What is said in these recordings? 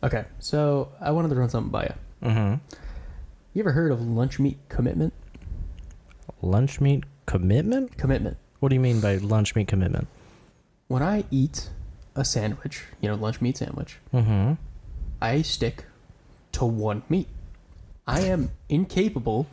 Okay, so I wanted to run something by you. Mm-hmm. You ever heard of lunch meat commitment? Lunch meat commitment? Commitment. What do you mean by lunch meat commitment? When I eat a sandwich, lunch meat sandwich, Mm-hmm. I stick to one meat. I am incapable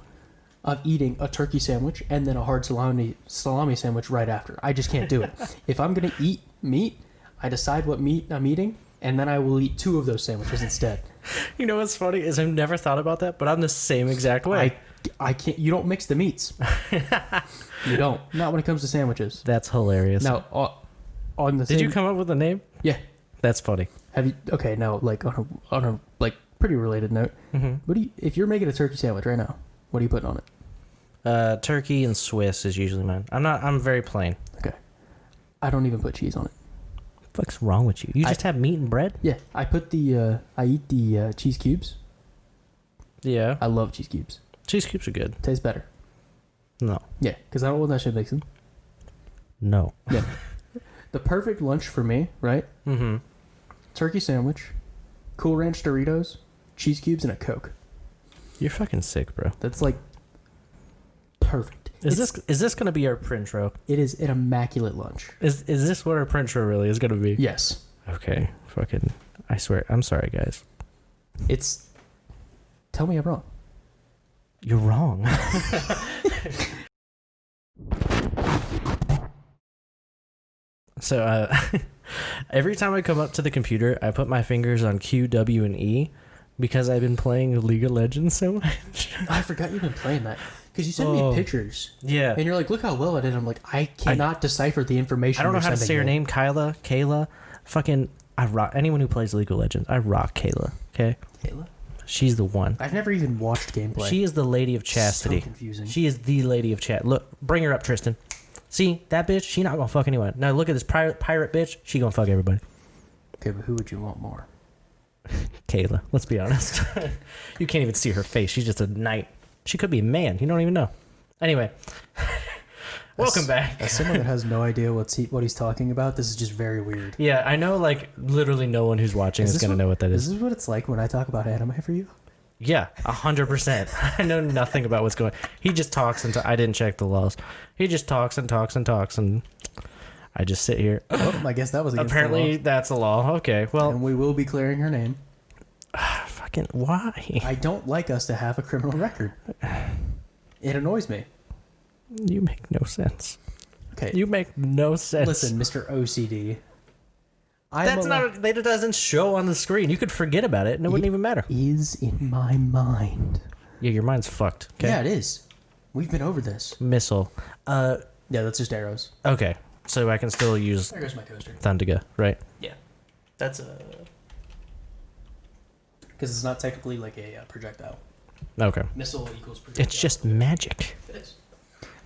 of eating a turkey sandwich and then a hard salami sandwich right after. I just can't do it. If I'm going to eat meat, I decide what meat I'm eating, and then I will eat 2 of those sandwiches instead. You know what's funny is I've never thought about that, but I'm the same exact way. I can't. You don't mix the meats. You don't. Not when it comes to sandwiches. That's hilarious. Now, on the Did you come up with a name? Yeah. That's funny. Have you? Okay. Now, like on a like pretty related note, Mm-hmm. if you're making a turkey sandwich right now, what are you putting on it? Turkey and Swiss is usually mine. I'm very plain. Okay. I don't even put cheese on it. What's wrong with you? You just have meat and bread? Yeah, I eat the cheese cubes. Yeah. I love cheese cubes. Cheese cubes are good. Tastes better. No. Yeah, because I don't want that shit mixing. No. Yeah. The perfect lunch for me, right? Mm-hmm. Turkey sandwich, Cool Ranch Doritos, cheese cubes, and a Coke. You're fucking sick, bro. That's like perfect. Is this gonna be our printro? It is an immaculate lunch. Is this what our printro really is gonna be? Yes. Okay. Fucking. I swear. I'm sorry, guys. It's. Tell me I'm wrong. You're wrong. So every time I come up to the computer, I put my fingers on Q, W, and E because I've been playing League of Legends so much. I forgot you've been playing that. Because you sent me pictures. Yeah. And you're like, look how well I did. I'm like, I cannot decipher the information. I don't know how to say her name. Kayla. Fucking, I rock. Anyone who plays League of Legends, I rock Kayla. Okay? Kayla? She's the one. I've never even watched gameplay. She is the lady of chastity. So confusing. She is the lady of chat. Look, bring her up, Tristen. See, that bitch, she not gonna fuck anyone. Now look at this pirate bitch. She gonna fuck everybody. Okay, but who would you want more? Kayla, let's be honest. You can't even see her face. She's just a knight. She could be a man. You don't even know. Anyway, welcome back. As someone that has no idea what he's talking about, this is just very weird. Yeah, I know, like, literally no one who's watching is going to know what that is. Is this what it's like when I talk about anime for you? Yeah, 100%. I know nothing about what's going on. He just talks and I didn't check the laws. He just talks and talks and talks, and I just sit here. Oh, I guess that was against Apparently, the law. that's a law. Okay, well. And we will be clearing her name. Fucking why? I don't like us to have a criminal record. It annoys me. You make no sense. Okay. You make no sense. Listen, Mr. OCD. That doesn't show on the screen. You could forget about it and it wouldn't even matter. Is in my mind. Yeah, your mind's fucked. Okay? Yeah, it is. We've been over this. Missile. Yeah, that's just arrows. Okay, so I can still use There goes my coaster. Thundiga, right? Yeah. That's because it's not technically like a projectile. Okay. Missile equals projectile. It's just magic. It is.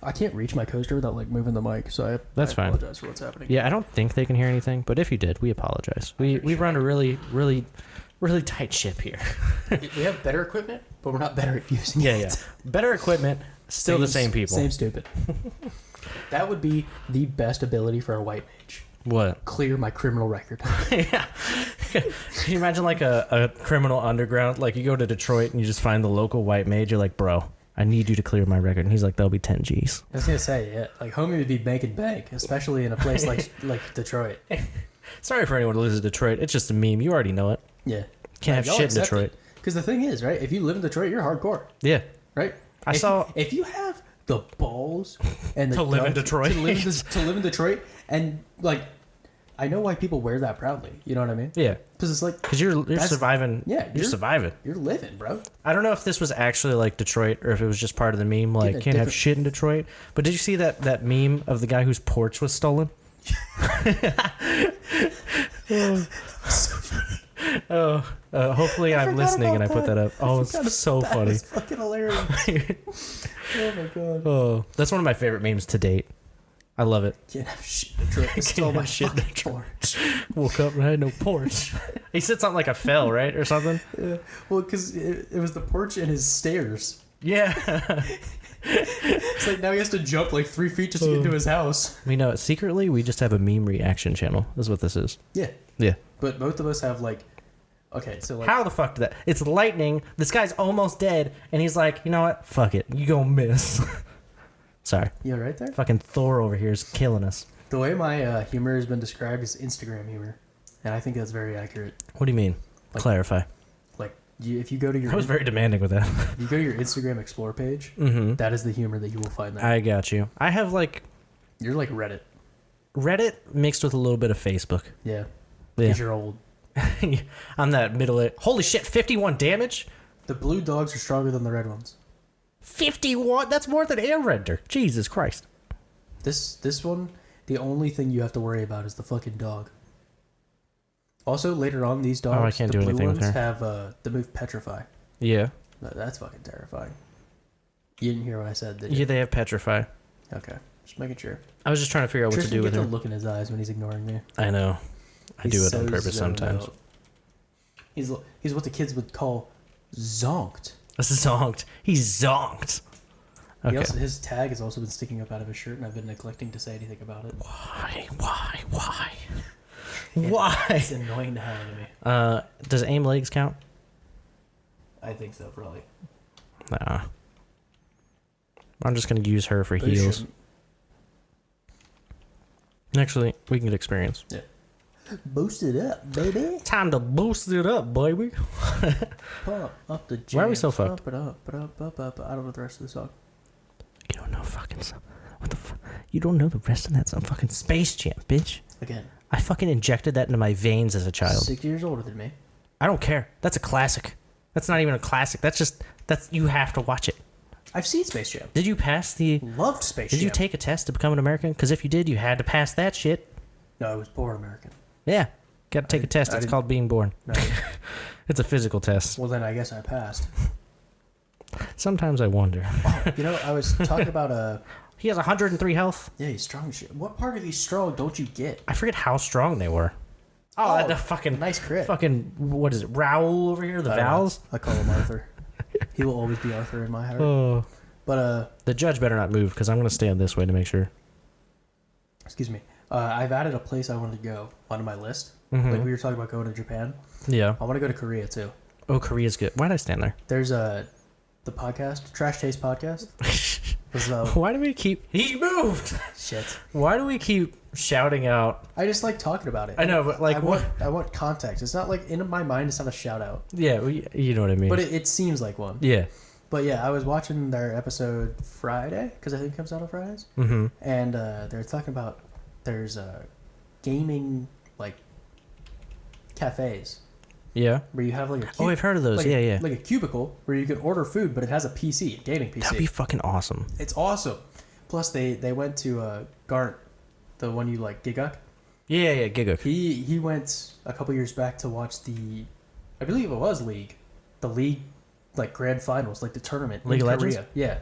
I can't reach my coaster without like moving the mic, so I apologize for what's happening. Yeah, I don't think they can hear anything, but if you did, we apologize. We run a really, really, really tight ship here. We have better equipment, but we're not better at using it. Yeah. Better equipment, still the same people. Same stupid. That would be the best ability for a white mage. What? Clear my criminal record. Yeah. Can you imagine like a criminal underground? Like you go to Detroit and you just find the local white mage. You're like, bro, I need you to clear my record. And he's like, that'll be 10 G's. I was going to say, yeah. Like, homie would be making bank, especially in a place like Detroit. Sorry for anyone who lives in Detroit. It's just a meme. You already know it. Yeah. Can't have shit in Detroit. Because the thing is, right? If you live in Detroit, you're hardcore. Yeah. Right? If you have the balls and the to live in Detroit. to live in Detroit, and like, I know why people wear that proudly. You know what I mean? Yeah. Because it's like, because you're surviving. Yeah, you're surviving. You're living, bro. I don't know if this was actually like Detroit or if it was just part of the meme. Like, can't have shit in Detroit. But did you see that meme of the guy whose porch was stolen? So funny. Hopefully I'm listening and I put that up. Oh, it's so funny. It's fucking hilarious. Oh my god. Oh, that's one of my favorite memes to date. I love it. Can't have shit in Detroit. Stole my shit in porch. Woke up and I had no porch. He said something like I fell, right? Or something? Yeah. Well, because it was the porch and his stairs. Yeah. It's like now he has to jump like 3 feet just to get into his house. We know it. Secretly, we just have a meme reaction channel. That's what this is. Yeah. Yeah. But both of us have like Okay, so like, How the fuck did that? It's lightning. This guy's almost dead, and he's like, you know what? Fuck it. You gonna miss. Sorry. you right there? Fucking Thor over here is killing us. The way my humor has been described is Instagram humor, and I think that's very accurate. What do you mean? Like- Clarify. Like, if you go to your I was very demanding with that. if you go to your Instagram Explore page, Mm-hmm. that is the humor that you will find there. I got you. I have like You're like Reddit. Reddit mixed with a little bit of Facebook. Yeah. Yeah. Because you're old. I'm that middle. Holy shit! 51 damage. The blue dogs are stronger than the red ones. 51. That's more than air render. Jesus Christ. This one, the only thing you have to worry about is the fucking dog. Also, later on, these dogs, I can't the do blue anything with ones, her. have the move Petrify. Yeah. That's fucking terrifying. You didn't hear what I said, did you? Yeah, they have petrify. Okay, just making sure. I was just trying to figure out what Tristan to do with gets her. a look in his eyes when he's ignoring me. I know. I He's do it so on purpose zoned sometimes. out. He's what the kids would call zonked. Zonked. He's zonked. He Okay. also, his tag has also been sticking up out of his shirt, and I've been neglecting to say anything about it. Why? Why? It's annoying to have to me. Does aim legs count? I think so, probably. Nah. I'm just gonna use her for But it heals. shouldn't. Actually, we can get experience. Boost it up, baby. Time to boost it up, baby. Pump up the jam. Why are we so fucked? Up. I don't know the rest of the song. You don't know fucking song. What the fuck? You don't know the rest of that song? Fucking Space Jam, bitch. Again, I fucking injected that into my veins as a child. 6 years older than me. I don't care. That's a classic. That's not even a classic. That's you have to watch it. I've seen Space Jam. Did you pass the? Loved Space Jam. Did you take a test to become an American? Because if you did, you had to pass that shit. No, I was born American. Yeah, got to take a test. I It's didn't- called being born. No. It's a physical test. Well, then I guess I passed. Sometimes I wonder. You know, I was talking about He has 103 health. Yeah, he's strong as shit. What part of he's strong don't you get? I forget how strong they were. Oh, the fucking nice crit. fucking what is it? Raoul over here, the I don't know. vowels. I call him Arthur. He will always be Arthur in my heart. Oh, But the judge better not move because I'm gonna stand this way to make sure. excuse me. I've added a place I wanted to go onto my list. Mhm. Like we were talking about going to Japan. Yeah. I want to go to Korea too. Oh, Korea's good. Why'd I stand there? There's the podcast, Trash Taste Podcast. Was, Why do we keep? He moved. shit. Why do we keep shouting out? I just like talking about it. I know, but like I want context. It's not like in my mind. It's not a shout out, Yeah, you know what I mean. but it seems like one. yeah. But yeah, I was watching their episode Friday because I think it comes out on Fridays, Mm-hmm. and they're talking about there's gaming like cafes Yeah. where you have like a Oh, I've heard of those. like Yeah, a, yeah. like a cubicle where you can order food, but it has a PC, a gaming PC. That'd be fucking awesome. It's awesome. Plus, they went to Garnt, the one you like, Giguk. Yeah, yeah. Giguk. He went a couple years back to watch I believe it was League, the League like grand finals, like the tournament League in of Korea. Legends? Yeah,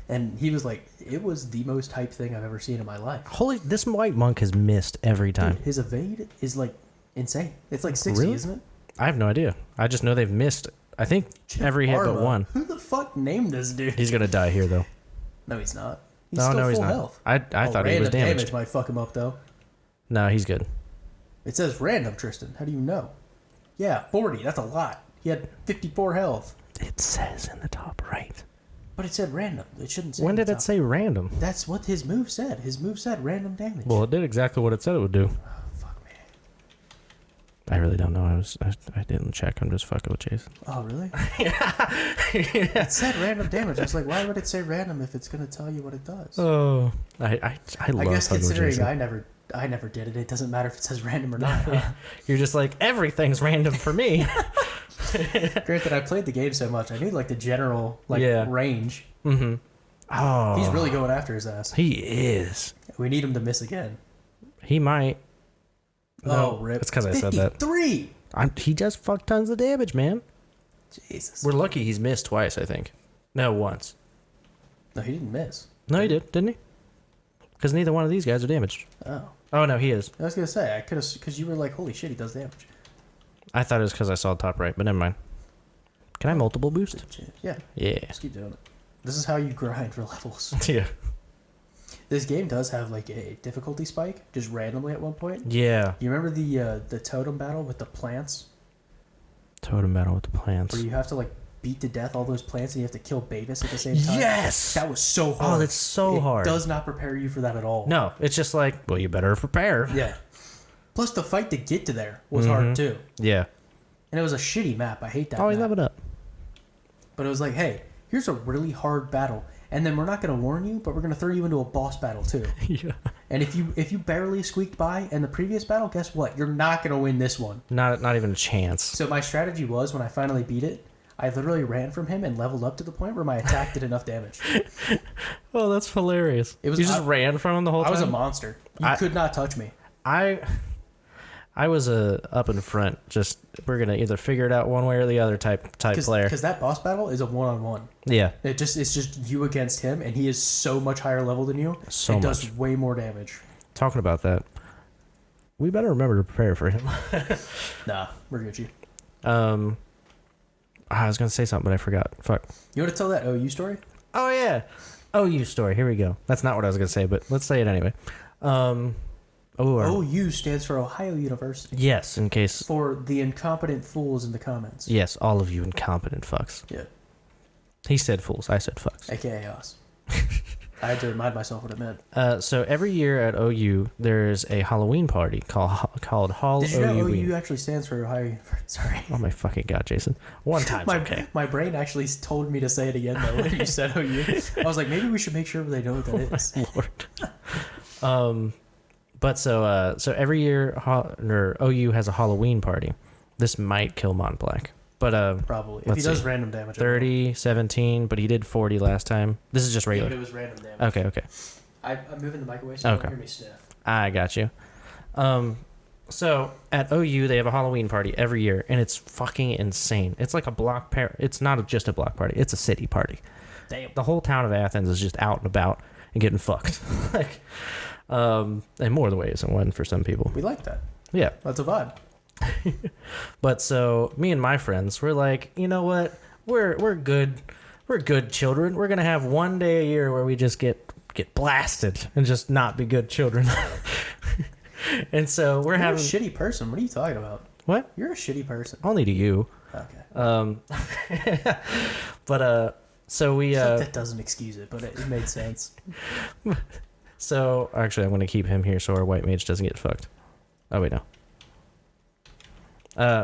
and he was like, it was the most hype thing I've ever seen in my life. Holy, this white monk has missed every time. Dude, his evade is like insane. It's like 60, Really? isn't it? I have no idea. I just know they've missed. I think every hit but Arma. one. Who the fuck named this dude? He's gonna die here though. No, he's not. He's No, still no, he's full not. health. I thought he was random damaged. damage might fuck him up though. No, he's good. It says random, Tristan. How do you know? Yeah, 40. That's a lot. He had 54 health. It says in the top right. But it said random. It shouldn't say. When in the did it top. say random? That's what his move said. His move said random damage. Well, it did exactly what it said it would do. Oh, fuck me. I really don't know. I didn't check. I'm just fucking with Jason. Oh, really? It said random damage. I was like, why would it say random if it's going to tell you what it does? Oh, I love I guess fucking with considering Jason. I never did it, it doesn't matter if it says random or not. You're just like everything's random for me. Granted, I played the game so much, I knew like the general range. Mm-hmm. Oh, He's really going after his ass. He is. We need him to miss again. He might. Oh, rip. It's because I said that. 53! He does fuck tons of damage, man. Jesus. We're lucky he's missed twice, I think. No, once. No, he didn't miss. No, he did, didn't he? Because neither one of these guys are damaged. Oh. Oh, no, he is. I was going to say, I could have, because you were like, holy shit, he does damage. I thought it was because I saw top right, but never mind. Can I multiple boost? Yeah, Yeah. just keep doing it. This is how you grind for levels. Yeah. This game does have like a difficulty spike, just randomly at one point. Yeah. You remember the totem battle with the plants? totem battle with the plants. Where you have to like beat to death all those plants and you have to kill Bavis at the same time. Yes! That was so hard. Oh, that's so hard. It does not prepare you for that at all. No, it's just like, well, you better prepare. Yeah. Plus, the fight to get to there was hard too. Yeah. And it was a shitty map. I hate that. Always map. level it up. But it was like, hey, here's a really hard battle, and then we're not going to warn you, but we're going to throw you into a boss battle too. Yeah. And if you barely squeaked by in the previous battle, guess what? You're not going to win this one. Not even a chance. So my strategy was, when I finally beat it, I literally ran from him and leveled up to the point where my attack did enough damage. Oh, that's hilarious. You just ran from him the whole time? I was a monster. You could not touch me. I was up in front. Just we're gonna either figure it out one way or the other type player. Because that boss battle is a 1-on-1. Yeah. It's just you against him, and he is so much higher level than you. So it does way more damage. Talking about that, we better remember to prepare for him. Nah, we're Gucci. I was gonna say something, but I forgot. Fuck. You want to tell that OU story? Oh yeah, OU story. Here we go. That's not what I was gonna say, but let's say it anyway. OU stands for Ohio University. Yes, in case. For the incompetent fools in the comments. Yes, all of you incompetent fucks. Yeah. He said fools. I said fucks. AKA us. I had to remind myself what it meant. So every year at OU, there's a HallOUween party called HallOUween. Did you know OU actually stands for Ohio University? Sorry. Oh my fucking god, Jason. One time's okay. My brain actually told me to say it again though when you said OU. I was like, maybe we should make sure they know what that is. Lord. But so every year OU has a HallOUween party. This might kill Montblanc. But probably. If he does random damage. 30, 17, but he did 40 last time. This is just regular. Yeah, but it was random damage. Okay. I'm moving the mic away so you don't hear me sniff. I got you. So at OU they have a HallOUween party every year, and it's fucking insane. It's like a block It's not just a block party. It's a city party. Damn. The whole town of Athens is just out and about and getting fucked. Like, and more the ways than one for some people. We like that. Yeah. That's a vibe. But so me and my friends, we're like, you know what? We're good children. We're gonna have one day a year where we just get blasted and just not be good children. And so You're a shitty person. What are you talking about? What? You're a shitty person. Only to you. Okay. But so we that doesn't excuse it, but it made sense. So actually, I'm gonna keep him here so our white mage doesn't get fucked. Oh wait, no.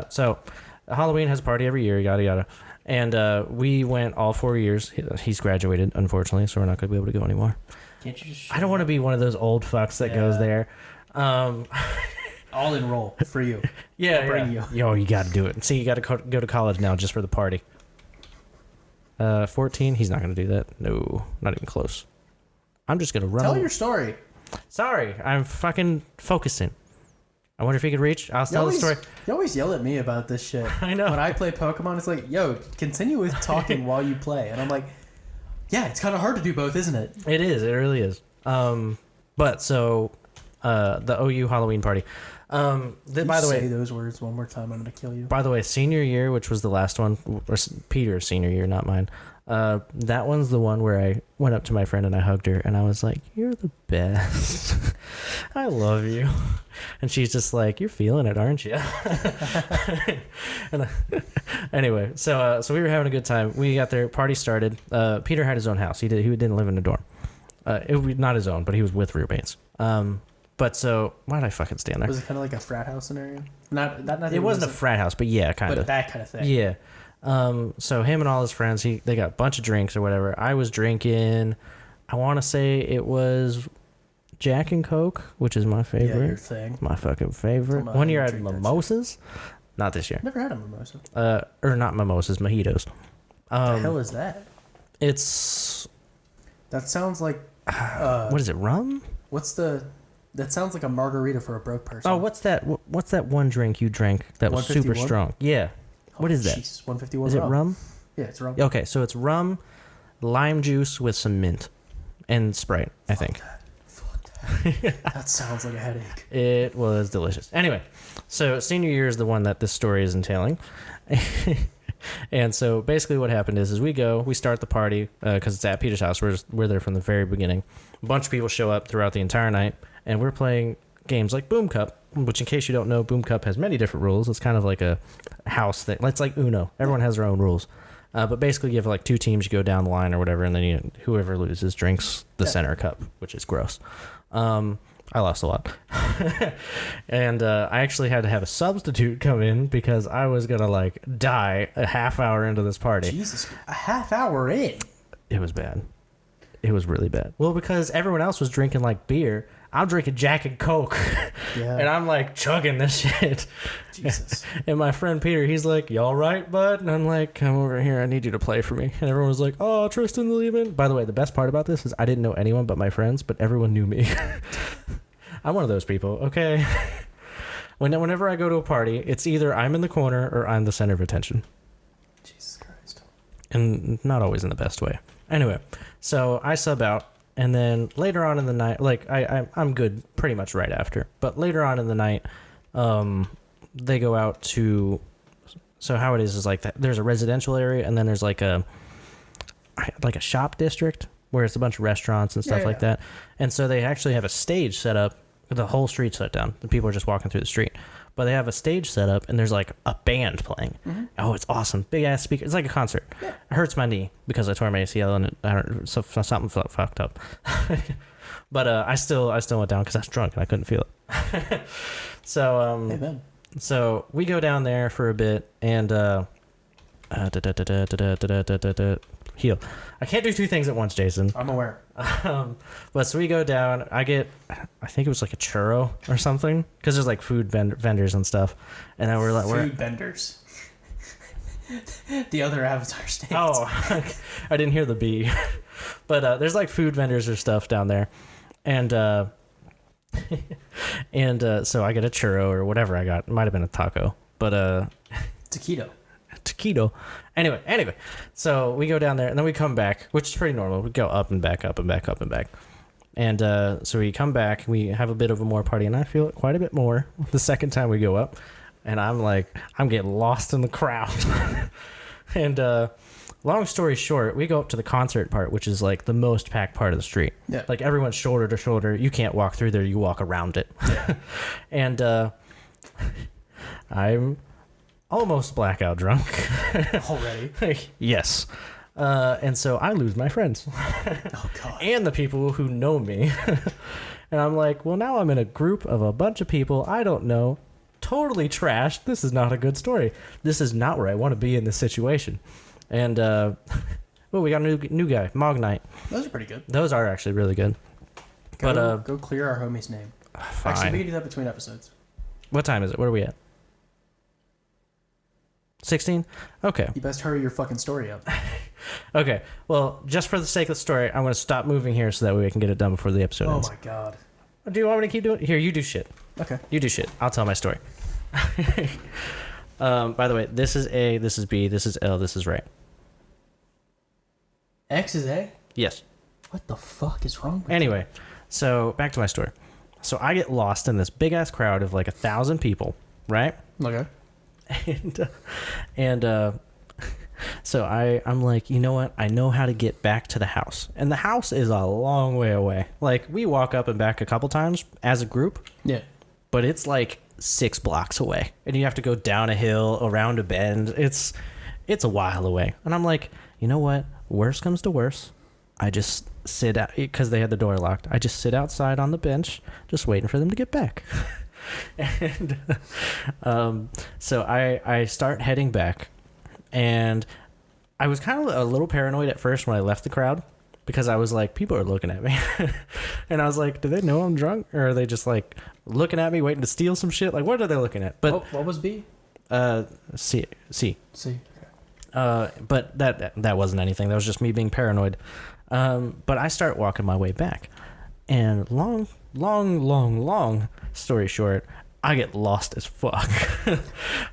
So HallOUween has a party every year, yada yada, and we went all 4 years. He's graduated, unfortunately, so we're not gonna be able to go anymore. Can't you just? I don't want to be one of those old fucks that goes there. I'll enroll for you. Yeah, I'll bring you. Yo, you got to do it. See, you got to go to college now just for the party. 14, he's not gonna do that. No, not even close. I'm just gonna run. Tell your story. Sorry, I'm fucking focusing. I wonder if he could reach. I'll tell the story. You always yell at me about this shit. I know. When I play Pokemon, it's like, yo, continue with talking while you play. And I'm like, yeah, it's kind of hard to do both, isn't it? It is. It really is. But so, the OU HallOUween party. By the way, say those words one more time, I'm going to kill you. By the way, senior year, which was the last one, or Peter's senior year, not mine. That one's the one where I went up to my friend and I hugged her and I was like, "You're the best. I love you." And she's just like, "You're feeling it, aren't you?" Anyway, so we were having a good time. We got there, party started. Peter had his own house. He didn't live in a dorm. It was not his own, but he was with roommates. But so why did I fucking stand there? Was it kind of like a frat house scenario? It wasn't a frat house, but yeah, kind of. But that kind of thing. Yeah. So him and all his friends, they got a bunch of drinks or whatever. I was drinking, I want to say it was Jack and Coke, which is my favorite. Yeah, your thing. My fucking favorite. One year I had mimosas. Not this year. Never had a mimosa. Or not mimosas, mojitos. What the hell is that? That sounds like. What is it? Rum? That sounds like a margarita for a broke person. Oh, what's that? What's that one drink you drank that was super strong? Yeah. What is that? Jeez, 151 Is it rum? Yeah, it's rum. Okay, so it's rum, lime juice with some mint, and Sprite, I think. Fuck that. That sounds like a headache. It was delicious. Anyway, so senior year is the one that this story is entailing. And so basically what happened is we start the party, because it's at Peter's house. We're there from the very beginning. A bunch of people show up throughout the entire night, and we're playing games like Boom Cup, which in case you don't know, Boom Cup has many different rules. It's kind of like a house thing. It's like Uno. Everyone has their own rules. But basically, you have like 2 teams, you go down the line or whatever, and then whoever loses drinks the center cup, which is gross. I lost a lot. And I actually had to have a substitute come in because I was going to like die a half hour into this party. Jesus, a half hour in? It was bad. It was really bad. Well, because everyone else was drinking like beer, I'm drinking Jack and Coke. Yeah. And I'm like chugging this shit. Jesus. And my friend Peter, he's like, "You all right, bud?" And I'm like, "Come over here. I need you to play for me." And everyone was like, "Oh, Tristan's leaving." By the way, the best part about this is I didn't know anyone but my friends, but everyone knew me. I'm one of those people, okay? Whenever I go to a party, it's either I'm in the corner or I'm the center of attention. Jesus Christ. And not always in the best way. Anyway, so I sub out, and then later on in the night, like I'm good pretty much right after. But later on in the night, they go out to. So how it is like that. There's a residential area, and then there's like a shop district where it's a bunch of restaurants and stuff like that. And so they actually have a stage set up. The whole street's shut down. The people are just walking through the street. But they have a stage set up, and there's like a band playing. Mm-hmm. Oh, it's awesome. Big ass speaker. It's like a concert. Yeah. It hurts my knee because I tore my ACL and something fucked up. But I still went down because I was drunk and I couldn't feel it. So so we go down there for a bit and heal. I can't do 2 things at once, Jason. I'm aware. But so we go down. I think it was like a churro or something because there's like food vendors and stuff. And then we're like, food vendors. The other Avatar states. Oh, I didn't hear the B. But there's like food vendors or stuff down there, and so I get a churro or whatever I got. It might have been a taco, but taquito. Anyway, so we go down there and then we come back, which is pretty normal. We go up and back, up and back, up and back. And so we come back, we have a bit of a more party, and I feel it quite a bit more the second time we go up. And I'm getting lost in the crowd. And long story short, we go up to the concert part, which is like the most packed part of the street. Yeah. Like everyone's shoulder to shoulder. You can't walk through there, you walk around it. Yeah. And I'm almost blackout drunk. Already? Yes. And so I lose my friends. Oh, God. And the people who know me. And I'm like, well, now I'm in a group of a bunch of people I don't know. Totally trashed. This is not a good story. This is not where I want to be in this situation. And, we got a new guy, Mognite. Those are pretty good. Those are actually really good. Go clear our homie's name. Fine. Actually, we can do that between episodes. What time is it? Where are we at? 16? Okay. You best hurry your fucking story up. Okay. Well, just for the sake of the story, I'm going to stop moving here so that way we can get it done before the episode ends. Oh, my God. Do you want me to keep doing it? Here, you do shit. Okay. You do shit. I'll tell my story. By the way, this is A, this is B, this is L, this is right. X is A? Yes. What the fuck is wrong with Anyway, so back to my story. So I get lost in this big-ass crowd of like 1,000 people, right? Okay. And so I'm like, you know what? I know how to get back to the house. And the house is a long way away. Like, we walk up and back a couple times as a group. Yeah. But it's like 6 blocks away. And you have to go down a hill, around a bend. It's a while away. And I'm like, you know what? Worst comes to worst. I just sit out, because they had the door locked. I just sit outside on the bench, just waiting for them to get back. And so I start heading back, and I was kind of a little paranoid at first when I left the crowd, because I was like, people are looking at me. And I was like, do they know I'm drunk, or are they just like looking at me waiting to steal some shit? Like, what are they looking at? But what was B? C. Okay. But that wasn't anything. That was just me being paranoid. But I start walking my way back, and long story short, I get lost as fuck.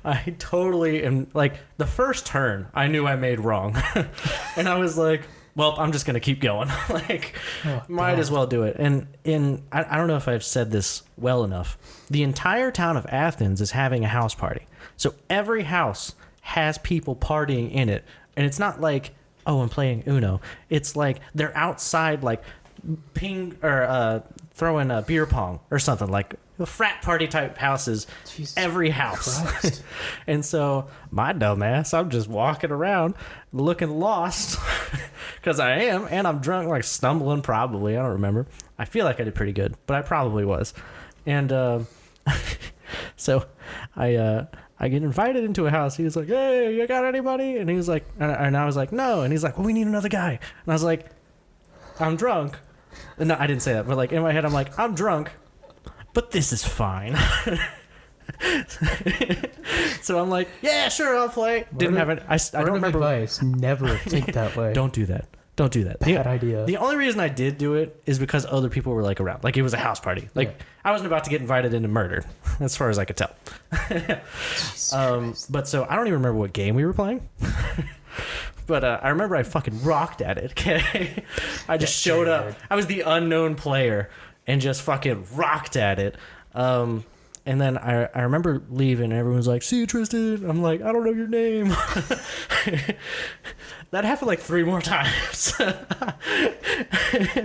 I totally am, like, the first turn I knew I made wrong. And I was like, well, I'm just going to keep going. Like, might as well do it. And I don't know if I've said this well enough. The entire town of Athens is having a house party. So every house has people partying in it. And it's not like, oh, I'm playing Uno. It's like they're outside, like, throwing a beer pong or something, like frat party type houses. Jesus every house. Christ. And so my dumb ass, I'm just walking around looking lost because I am, and I'm drunk, like stumbling probably. I don't remember. I feel like I did pretty good, but I probably was. And so I get invited into a house. He was like, "Hey, you got anybody?" And he was like, and I was like, "No." And he's like, "Well, we need another guy." And I was like, "I'm drunk." No, I didn't say that, but like in my head, I'm like, "I'm drunk, but this is fine." So I'm like, "Yeah, sure, I'll play." Didn't have it. I don't remember. Advice: never think that way. Don't do that. Don't do that. Bad idea. The only reason I did do it is because other people were like around. Like it was a house party. Like I wasn't about to get invited into murder, as far as I could tell. But so I don't even remember what game we were playing. But I remember I fucking rocked at it. Okay, I just showed up. I was the unknown player and just fucking rocked at it. And then I remember leaving, and everyone's like, "See you, Tristen." I'm like, "I don't know your name." That happened like 3 more times. You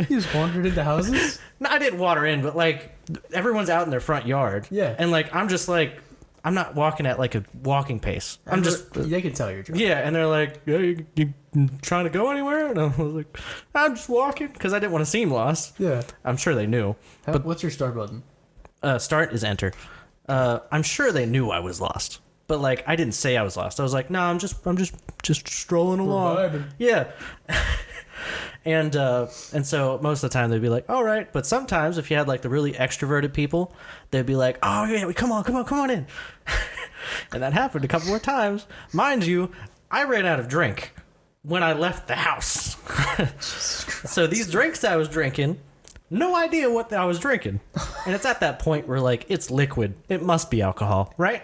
just wandered into houses? No, I didn't water in, but like everyone's out in their front yard. Yeah. And like I'm just like, I'm not walking at like a walking pace. I'm just. They can tell you're drunk. Yeah, and they're like, "Hey, you trying to go anywhere?" And I was like, "I'm just walking," because I didn't want to seem lost. Yeah. I'm sure they knew. But what's your start button? Start is enter. I'm sure they knew I was lost, but like I didn't say I was lost. I was like, "No, I'm just strolling along." Vibing. Yeah. And so most of the time they'd be like, "All right," but sometimes if you had like the really extroverted people, they'd be like, "Oh yeah, come on in." And that happened a couple more times. Mind you, I ran out of drink when I left the house. So these drinks I was drinking, no idea what I was drinking. And it's at that point where like it's liquid. It must be alcohol, right?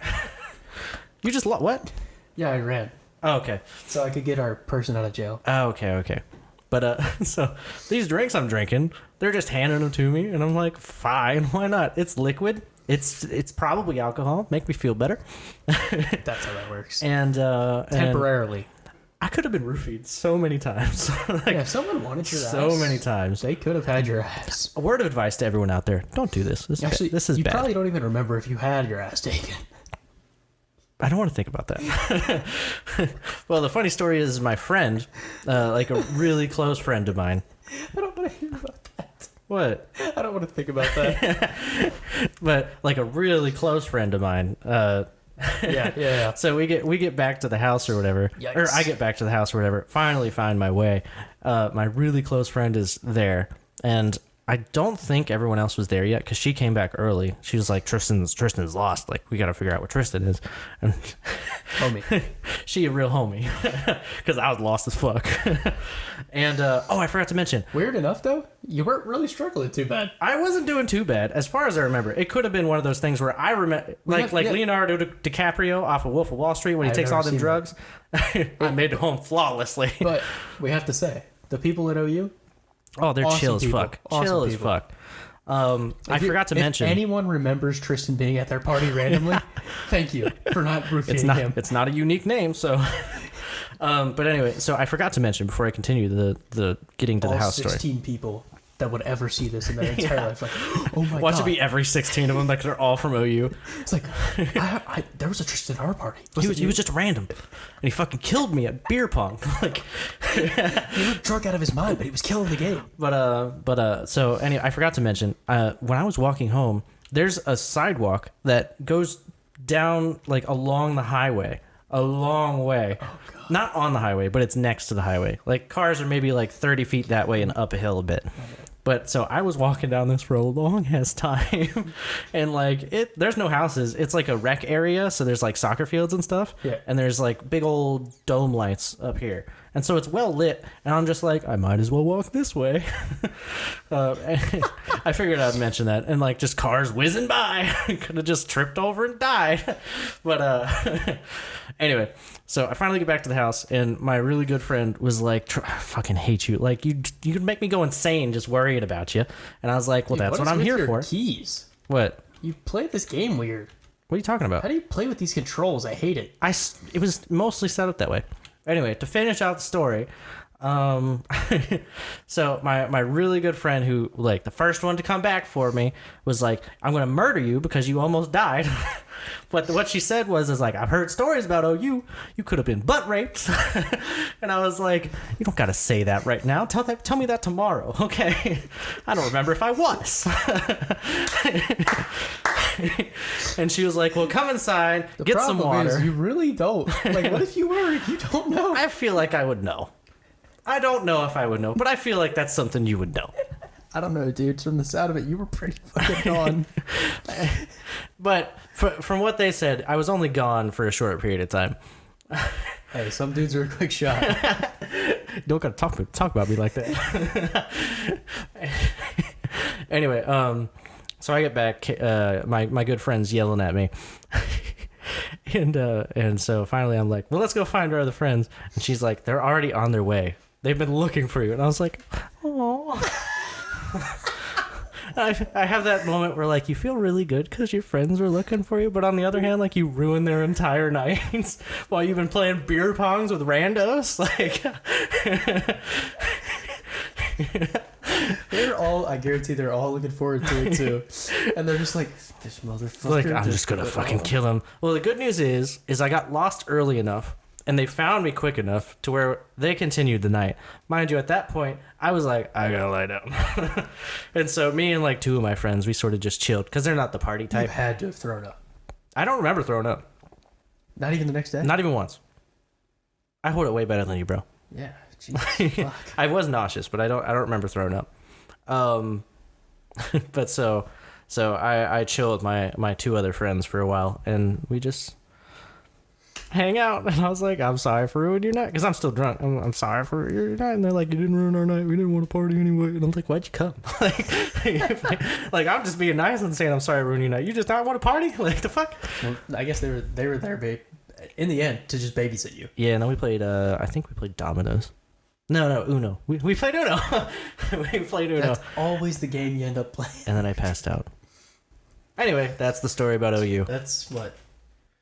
You just what? Yeah, I ran. Oh, okay. So I could get our person out of jail. Oh, okay. But so these drinks I'm drinking, they're just handing them to me, and I'm like, fine, why not? It's liquid. It's probably alcohol. Make me feel better. That's how that works. And temporarily. I could have been roofied so many times. Like, yeah, if someone wanted your ass, so many times, they could have had your ass. A word of advice to everyone out there: don't do this. This is you bad. probably don't even remember if you had your ass taken. I don't want to think about that. Well, the funny story is my friend, like a really close friend of mine. I don't want to hear about that. What? I don't want to think about that. But like a really close friend of mine. Yeah. So we get back to the house or whatever. Yikes. Or I get back to the house or whatever. Finally find my way. My really close friend is there, and I don't think everyone else was there yet because she came back early. She was like, Tristan's lost. Like, we got to figure out what Tristen is. And Homie. she a real homie because I was lost as fuck. And, I forgot to mention. Weird enough, though, you weren't really struggling too bad. I wasn't doing too bad. As far as I remember, it could have been one of those things where I remember, like Leonardo DiCaprio off of Wolf of Wall Street when he takes all them drugs. I made it home flawlessly. But we have to say, the people at OU, oh, they're awesome chill as people. fuck. Awesome Chill as people. fuck. I forgot to mention. If anyone remembers Tristen being at their party randomly, thank you for not roofing him. It's not a unique name, so. But anyway, so I forgot to mention before I continue the getting to the house story. 16 people that would ever see this in their entire life, like, oh my god! Watch it be every 16 of them, like they're all from OU. It's like, there was a Tristan at our party. He was just random, and he fucking killed me at beer pong. Like, he looked drunk out of his mind, but he was killing the game. But so anyway, I forgot to mention when I was walking home, there's a sidewalk that goes down like along the highway, a long way. Oh, God. Not on the highway, but it's next to the highway. Like cars are maybe like 30 feet that way and up a hill a bit. But so I was walking down this for a long ass time, and like there's no houses. It's like a rec area, so there's like soccer fields and stuff. Yeah. And there's like big old dome lights up here, and so it's well lit. And I'm just like, I might as well walk this way. I figured I'd mention that, and like just cars whizzing by, could have just tripped over and died. But anyway. So I finally get back to the house, and my really good friend was like, I fucking hate you. Like, you could make me go insane just worrying about you. And I was like, well, Dude, that's what I'm here for. Keys. What? You played this game weird. What are you talking about? How do you play with these controls? I hate it. It was mostly set up that way. Anyway, to finish out the story, So my really good friend who, like, the first one to come back for me was like, I'm gonna murder you because you almost died. But what she said is like, I've heard stories about OU. You could have been butt raped. And I was like, you don't gotta say that right now. Tell me that tomorrow, okay? I don't remember if I was. And she was like, well, come inside, get some water. Is you really don't. Like, what if you were? You don't know. I feel like I would know. I don't know if I would know, but I feel like that's something you would know. I don't know, dude. From the sound of it, you were pretty fucking gone. But from what they said, I was only gone for a short period of time. Hey, some dudes are a quick shot. Don't gotta talk about me like that. Anyway, so I get back. My good friend's yelling at me. And so finally I'm like, well, let's go find our other friends. And she's like, they're already on their way. They've been looking for you. And I was like, oh. I have that moment where, like, you feel really good because your friends are looking for you, but on the other hand, like, you ruin their entire nights while you've been playing beer pongs with randos. Like, I guarantee they're all looking forward to it too. And they're just like, this motherfucker. Like, I'm just gonna fucking kill him. Well, the good news is I got lost early enough and they found me quick enough to where they continued the night. Mind you, at that point, I was like, I gotta lie down. And so me and like two of my friends, we sort of just chilled because they're not the party type. You had to have thrown up. I don't remember throwing up. Not even the next day? Not even once. I hold it way better than you, bro. Yeah. Jesus, fuck. I was nauseous, but I don't remember throwing up. But so I chilled with my two other friends for a while, and we just hang out. And I was like, I'm sorry for ruining your night, because I'm still drunk. I'm sorry for your night. And they're like, you didn't ruin our night. We didn't want to party anyway. And I'm like, why'd you come? like I'm just being nice and saying I'm sorry for ruining your night. You just not want to party? Like, the fuck? Well, I guess they were there, babe, in the end, to just babysit you. Yeah, and then we played. I think we played dominoes. No, Uno. We played Uno. We played Uno. That's always the game you end up playing. And then I passed out. Anyway, that's the story about OU. That's what.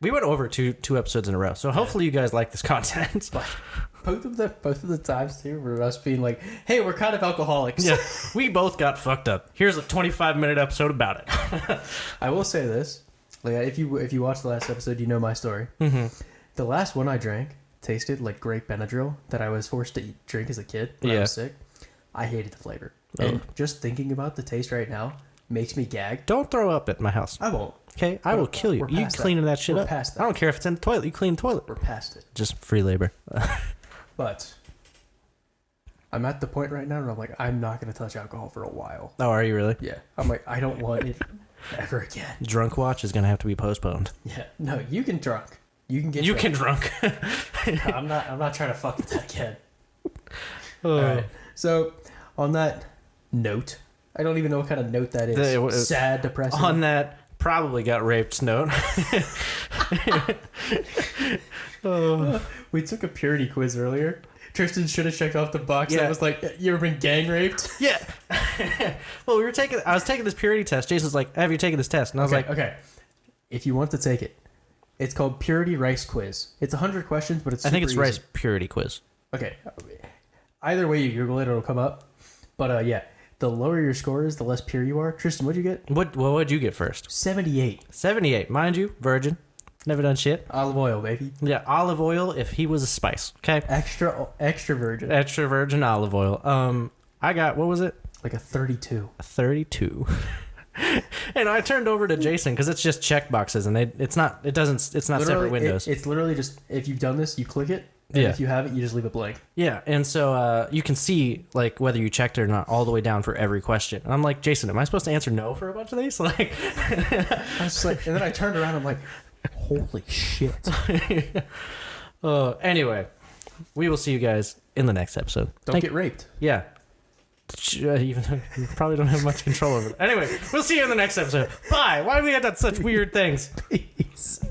We went over two episodes in a row, so hopefully you guys like this content. Both of the times too were us being like, hey, we're kind of alcoholics. Yeah, we both got fucked up. Here's a 25-minute episode about it. I will say this. Like, if you watch the last episode, you know my story. Mm-hmm. The last one I drank tasted like grape Benadryl that I was forced to drink as a kid when I was sick. I hated the flavor. And just thinking about the taste right now makes me gag. Don't throw up at my house. I won't. Okay? I will kill you. You cleaning that shit up. Past that. I don't care if it's in the toilet. You clean the toilet. We're past it. Just free labor. But I'm at the point right now where I'm like, I'm not going to touch alcohol for a while. Oh, are you really? Yeah. I'm like, I don't want it ever again. Drunk watch is going to have to be postponed. Yeah. No, you can drunk. You can get You drunk. can drunk. I'm not trying to fuck with that kid. Oh. All right. So, on that note, I don't even know what kind of note that is. Sad, depressing. On that probably got raped note. We took a purity quiz earlier. Tristan should have checked off the box Yeah. that was like, you ever been gang raped? Yeah. Well, I was taking this purity test. Jason's like, have you taken this test? And I was like, okay. If you want to take it, it's called Purity Rice Quiz. It's 100 questions, but it's I think it's super rice easy. purity quiz. Okay. Either way you Google it, it'll come up. But yeah, the lower your score is, the less pure you are. Tristan, what'd you get? What'd you get first? 78. 78. Mind you, virgin. Never done shit. Olive oil, baby. Yeah, olive oil if he was a spice. Okay. Extra virgin. Extra virgin olive oil. I got, what was it? Like a 32. A 32. And I turned over to Jason because it's just check boxes and it's not separate windows. It's literally just, if you've done this, you click it. And if you haven't, you just leave it blank. Yeah, and so you can see like whether you checked it or not all the way down for every question. And I'm like, Jason, am I supposed to answer no for a bunch of these? Like, I was just like, and then I turned around. I'm like, holy shit. Anyway, we will see you guys in the next episode. Don't get raped. Yeah. Even though you probably don't have much control over it. Anyway, we'll see you in the next episode. Bye. Why do we have such weird things? Peace.